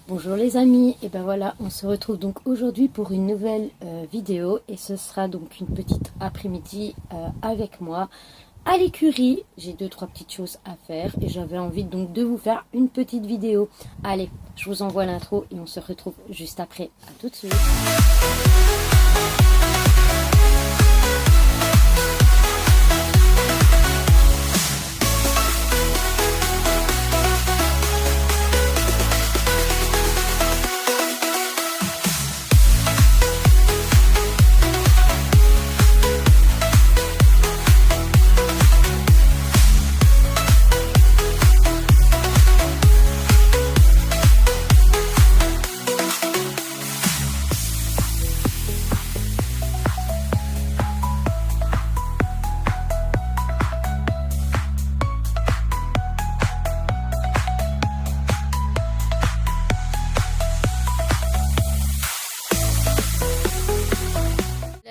Bonjour les amis, et ben voilà, on se retrouve donc aujourd'hui pour une nouvelle vidéo et ce sera donc une petite après-midi avec moi à l'écurie. J'ai deux trois petites choses à faire et j'avais envie donc de vous faire une petite vidéo. Allez, je vous envoie l'intro et on se retrouve juste après. À tout de suite.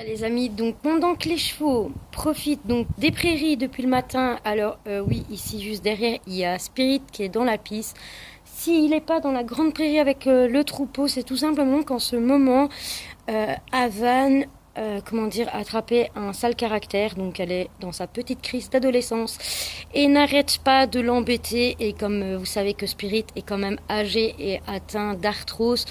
Les amis, donc pendant que les chevaux profitent donc des prairies depuis le matin, alors oui, ici juste derrière il y a Spirit qui est dans la piste. S'il n'est pas dans la grande prairie avec le troupeau, c'est tout simplement qu'en ce moment Havan attraper un sale caractère, donc elle est dans sa petite crise d'adolescence et n'arrête pas de l'embêter. Et comme vous savez que Spirit est quand même âgé et atteint d'arthrose,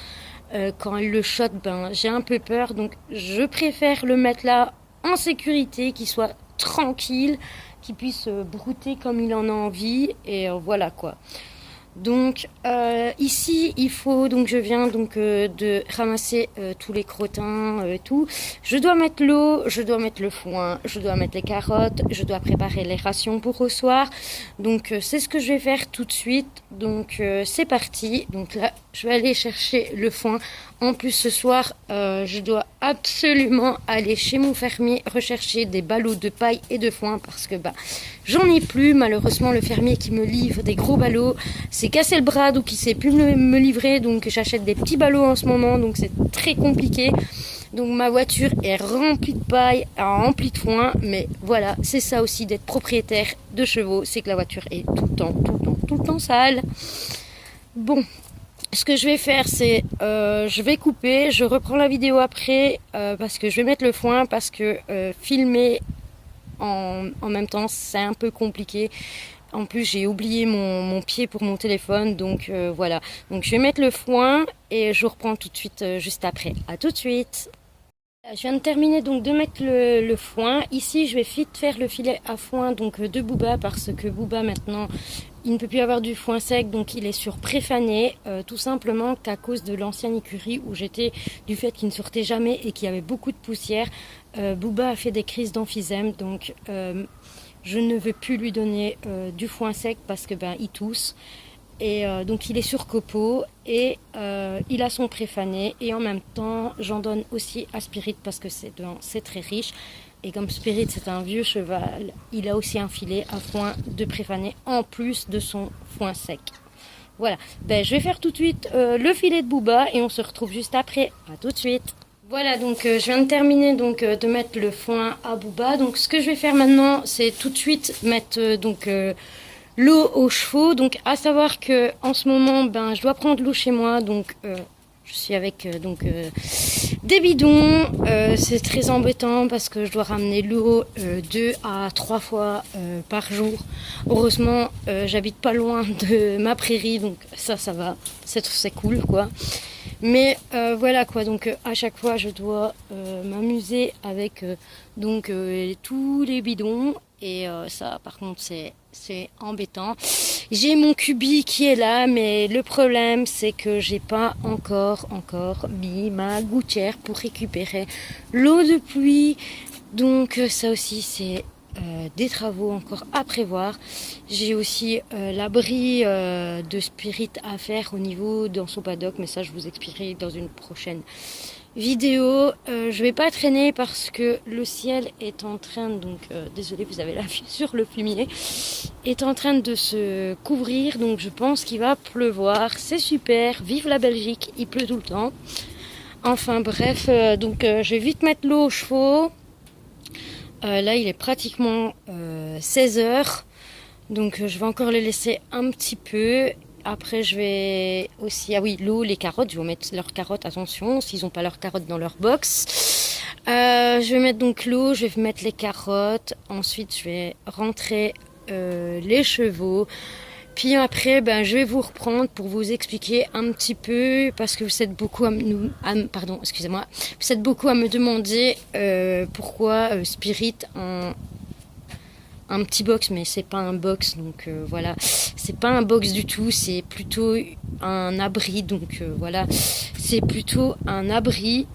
quand elle le shot, j'ai un peu peur, donc je préfère le mettre là en sécurité, qu'il soit tranquille, qu'il puisse brouter comme il en a envie, et voilà quoi. Donc ici il faut, donc je viens donc de ramasser tous les crottins et tout. Je dois mettre l'eau, je dois mettre le foin, je dois mettre les carottes, je dois préparer les rations pour au soir. Donc c'est ce que je vais faire tout de suite. Donc c'est parti. Donc là je vais aller chercher le foin. En plus ce soir je dois absolument aller chez mon fermier rechercher des ballots de paille et de foin parce que j'en ai plus. Malheureusement le fermier qui me livre des gros ballots s'est cassé le bras, donc il sait plus me livrer, donc j'achète des petits ballots en ce moment, donc c'est très compliqué. Donc ma voiture est remplie de paille, remplie de foin, mais voilà, c'est ça aussi d'être propriétaire de chevaux, c'est que la voiture est tout le temps sale. Bon, ce que je vais faire, c'est je vais couper, je reprends la vidéo après parce que je vais mettre le foin, parce que filmer en même temps c'est un peu compliqué. En plus j'ai oublié mon pied pour mon téléphone, donc voilà. Donc je vais mettre le foin et je reprends tout de suite juste après. À tout de suite. Je viens de terminer donc de mettre le foin. Ici je vais vite faire le filet à foin donc de Booba, parce que Booba maintenant il ne peut plus avoir du foin sec, donc il est sur préfané, tout simplement qu'à cause de l'ancienne écurie où j'étais, du fait qu'il ne sortait jamais et qu'il y avait beaucoup de poussière, Booba a fait des crises d'emphysème, donc je ne veux plus lui donner du foin sec parce que il tousse. Et donc il est sur copeaux et il a son préfané, et en même temps j'en donne aussi à Spirit parce que c'est très riche. Et comme Spirit c'est un vieux cheval, il a aussi un filet à foin de préfané en plus de son foin sec. Voilà, je vais faire tout de suite le filet de Booba et on se retrouve juste après. À tout de suite. Voilà, donc je viens de terminer donc de mettre le foin à Booba. Donc ce que je vais faire maintenant, c'est tout de suite mettre l'eau aux chevaux. Donc à savoir que en ce moment je dois prendre l'eau chez moi, donc je suis avec des bidons. C'est très embêtant parce que je dois ramener l'eau 2 à 3 fois par jour. Heureusement j'habite pas loin de ma prairie, donc ça va, c'est cool quoi. Mais voilà quoi, donc à chaque fois je dois m'amuser avec tous les bidons. Et ça par contre c'est embêtant. J'ai mon cubi qui est là, mais le problème c'est que j'ai pas encore mis ma gouttière pour récupérer l'eau de pluie. Donc ça aussi c'est des travaux encore à prévoir. J'ai aussi l'abri de Spirit à faire au niveau dans son paddock, mais ça je vous expliquerai dans une prochaine vidéo. Je vais pas traîner parce que le ciel est en train, désolé vous avez la vue sur le fumier, est en train de se couvrir, donc je pense qu'il va pleuvoir. C'est super, vive la Belgique, il pleut tout le temps. Enfin bref, je vais vite mettre l'eau aux chevaux. Là il est pratiquement 16 h, donc je vais encore les laisser un petit peu Après, je vais aussi... Ah oui, l'eau, les carottes. Je vais mettre leurs carottes, attention, s'ils n'ont pas leurs carottes dans leur box. Je vais mettre donc l'eau, je vais mettre les carottes. Ensuite, je vais rentrer les chevaux. Puis après, je vais vous reprendre pour vous expliquer un petit peu, parce que vous êtes beaucoup vous êtes beaucoup à me demander pourquoi Spirit en un petit box, mais c'est pas un box, donc voilà, c'est pas un box du tout, c'est plutôt un abri, donc voilà, c'est plutôt un abri.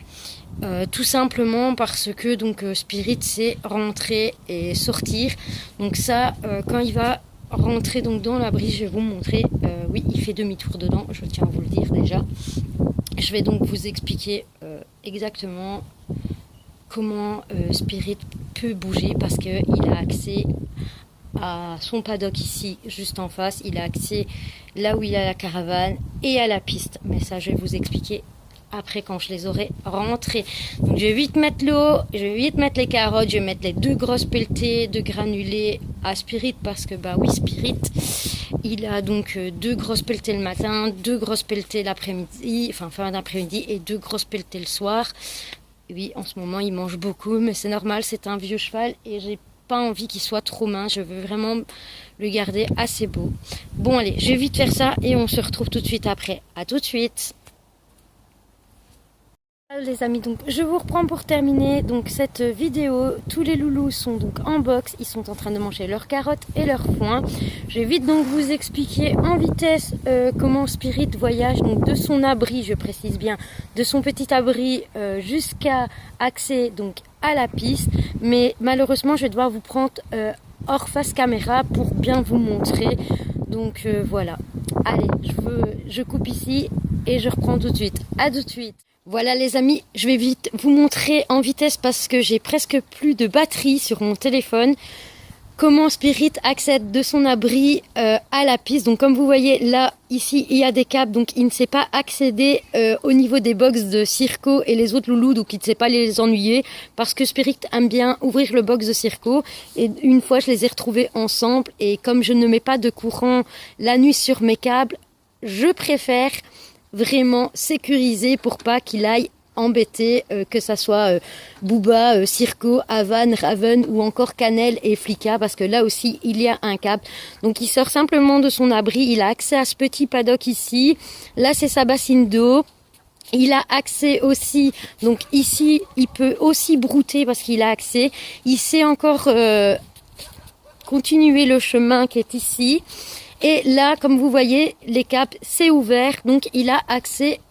Tout simplement parce que donc Spirit c'est rentrer et sortir. Donc ça, quand il va rentrer donc dans l'abri, je vais vous montrer. Oui, il fait demi-tour dedans, je tiens à vous le dire déjà. Je vais donc vous expliquer exactement comment Spirit peut bouger, parce qu'il a accès à son paddock ici, juste en face. Il a accès là où il a la caravane et à la piste. Mais ça, je vais vous expliquer après quand je les aurai rentrés. Donc je vais vite mettre l'eau, je vais vite mettre les carottes, je vais mettre les 2 grosses pelletées de granulés à Spirit, parce que oui, Spirit il a donc 2 grosses pelletées le matin, 2 grosses pelletées l'après-midi, enfin fin d'après-midi, et 2 grosses pelletées le soir. Oui, en ce moment il mange beaucoup, mais c'est normal, c'est un vieux cheval et j'ai pas envie qu'il soit trop mince, je veux vraiment le garder assez beau. Bon allez, je vais vite faire ça et on se retrouve tout de suite après. À tout de suite. Les amis, donc je vous reprends pour terminer donc cette vidéo. Tous les loulous sont donc en box, ils sont en train de manger leurs carottes et leurs foin. Je vais vite donc vous expliquer en vitesse comment Spirit voyage donc de son abri, je précise bien, de son petit abri jusqu'à accès donc à la piste. Mais malheureusement je vais devoir vous prendre hors face caméra pour bien vous montrer. Donc voilà. Allez, je coupe ici et je reprends tout de suite. À tout de suite. Voilà les amis, je vais vite vous montrer en vitesse parce que j'ai presque plus de batterie sur mon téléphone. Comment Spirit accède de son abri à la piste. Donc comme vous voyez là, ici il y a des câbles, donc il ne sait pas accéder au niveau des box de Circo et les autres loulous, donc il ne sait pas les ennuyer parce que Spirit aime bien ouvrir le box de Circo. Et une fois je les ai retrouvés ensemble, et comme je ne mets pas de courant la nuit sur mes câbles, je préfère vraiment sécurisé pour pas qu'il aille embêter que ça soit Booba, Circo, Havan, Raven ou encore Cannelle et Flicka, parce que là aussi il y a un câble. Donc il sort simplement de son abri, il a accès à ce petit paddock ici. Là c'est sa bassine d'eau. Il a accès aussi, donc ici il peut aussi brouter parce qu'il a accès. Il sait encore continuer le chemin qui est ici. Et là, comme vous voyez, les câbles, c'est ouvert. Donc, il a accès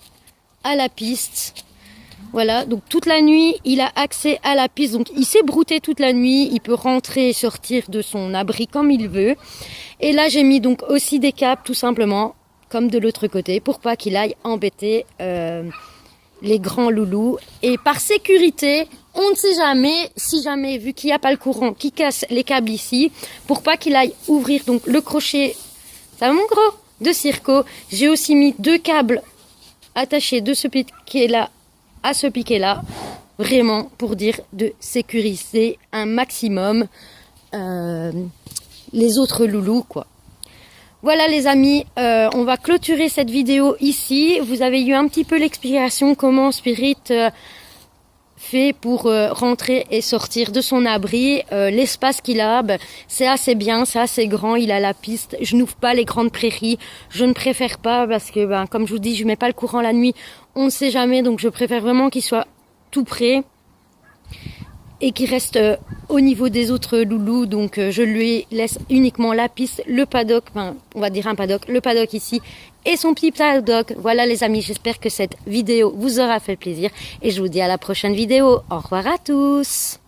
à la piste. Voilà, donc toute la nuit, il a accès à la piste. Donc, il sait brouter toute la nuit. Il peut rentrer et sortir de son abri comme il veut. Et là, j'ai mis donc aussi des câbles, tout simplement, comme de l'autre côté, pour pas qu'il aille embêter les grands loulous. Et par sécurité, on ne sait jamais, si jamais, vu qu'il n'y a pas le courant, qui casse les câbles ici, pour pas qu'il aille ouvrir donc le crochet. Ça va mon gros de Circo. J'ai aussi mis 2 câbles attachés de ce piquet-là à ce piquet-là. Vraiment pour dire de sécuriser un maximum les autres loulous, quoi. Voilà les amis, on va clôturer cette vidéo ici. Vous avez eu un petit peu l'explication comment Spirit fait pour rentrer et sortir de son abri. L'espace qu'il a, c'est assez bien, c'est assez grand, il a la piste. Je n'ouvre pas les grandes prairies, je ne préfère pas parce que comme je vous dis, je mets pas le courant la nuit, on ne sait jamais, donc je préfère vraiment qu'il soit tout près et qu'il reste au niveau des autres loulous. Donc je lui laisse uniquement la piste, le paddock, enfin on va dire un paddock, le paddock ici et son petit paddock. Voilà les amis, j'espère que cette vidéo vous aura fait plaisir et je vous dis à la prochaine vidéo. Au revoir à tous.